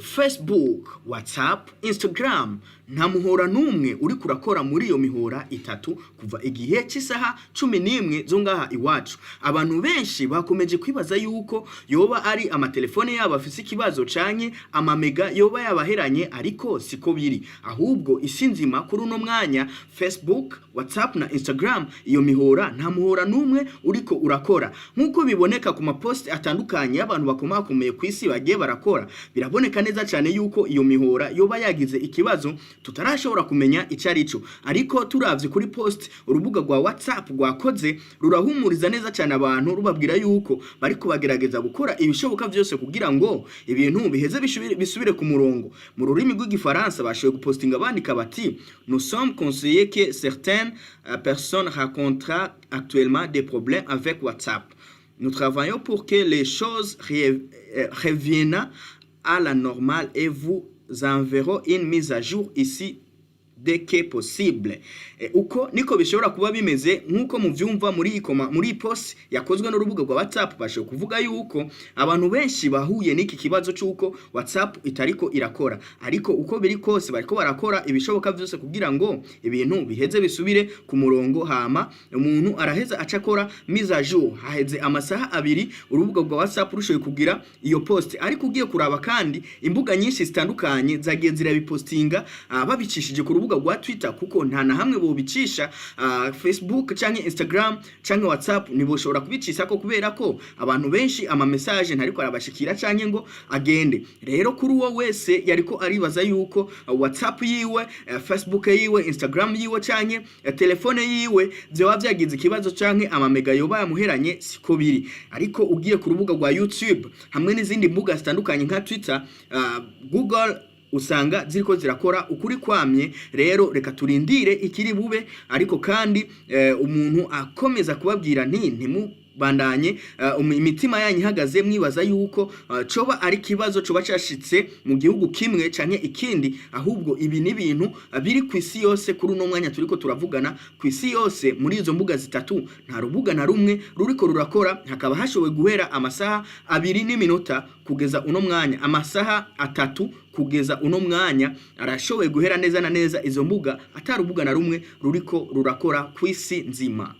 Facebook, WhatsApp, Instagram, nta muhora numwe uri kurakora muri iyo mihora itatu kuva igihe cy'isaha 11 zo ngaha iwacu. Abantu benshi bakomeje kwibaza yuko yoba ari amatelefone yabo afise ikibazo canke amamega yoba yabaheranye, ariko siko biri. Ahubwo isi nzima kuri uno mwanya Facebook, WhatsApp na Instagram, iyo mihora nta muhora numwe uriko urakora. Nkuko biboneka ku mapost atandukanye y'abantu bakomakomeye ku isi bagiye barakora, biraboneka neza cyane yuko iyo mihora yoba yagize ikibazo tutarashobora kumenya icarico. Ariko turavye kuri post urubuga rwa WhatsApp rwakoze rurahumuriza neza cyane abantu, rubabwira yuko bariko bagerageza gukora ibishoboka byose kugira ngo ibintu biheze bisubire ku murongo. Mu rurimi rw'igifaransa bashoboye gupostinga bandika bati nous sommes conseillés que certaines personnes rencontrent actuellement des problèmes avec WhatsApp. Nous travaillons pour que les choses reviennent à la normale et vous enverrons une mise à jour ici dès que possible. Uko niko bishobora kuba bimeze nkuko muvyumva muri post yakozwe n'urubuga rwa WhatsApp. Bashe kuvuga yuko abantu benshi bahuye n'iki kibazo cyuko WhatsApp itariko irakora, ariko uko biri kose bariko barakora ibishoboka byose kugira ngo ibintu biheze bisubire ku murongo. Hama umuntu araheza acakora mise à jour haheze amasaha 2 urubuga rwa WhatsApp rushoye kugira iyo post. Ariko ugiye kuraba kandi imbuga nyinshi zitandukanye zagiye zirabipostinga babicishije ku rubuga rwa Twitter, kuko nta na hamwe bobicisha Facebook canke Instagram canke WhatsApp niboshobora kubicisha ko kubera ko abantu benshi ama message ntariko arabashikira canke ngo agende. Rero kuri uwo wese yariko aribaza yuko WhatsApp yiwe, Facebook yiwe, Instagram yiwe canke telefone yiwe byoba byagize ikibazo canke ama mega yoba yamuheranye, siko biri. Ariko ugiye ku rubuga rwa YouTube hamwe n'izindi mbuga zitandukanye nka Twitter, Google, usanga ziriko zirakora ukuri kwamye. Rero reka turindire ikiri bube, ariko kandi umuntu akomeza kubabwira ntimu bandanye imitima yanyu ihagaze mwibaza yuko coba ari kibazo coba cyashitse mu gihugu kimwe canke ikindi, ahubwo ibi ni ibintu biri ku isi yose. Kuri uno mwanya turiko turavugana ku isi yose muri izo mbuga zitatu nta rubuga na rumwe ruriko rurakora. Hakaba hashowe guhera amasaha 2 n'iminota kugeza uno mwanya, amasaha 3 kugeza uno mwanya arashowe guhera neza na neza izo mbuga atarubuga na rumwe ruriko rurakora ku isi nzima.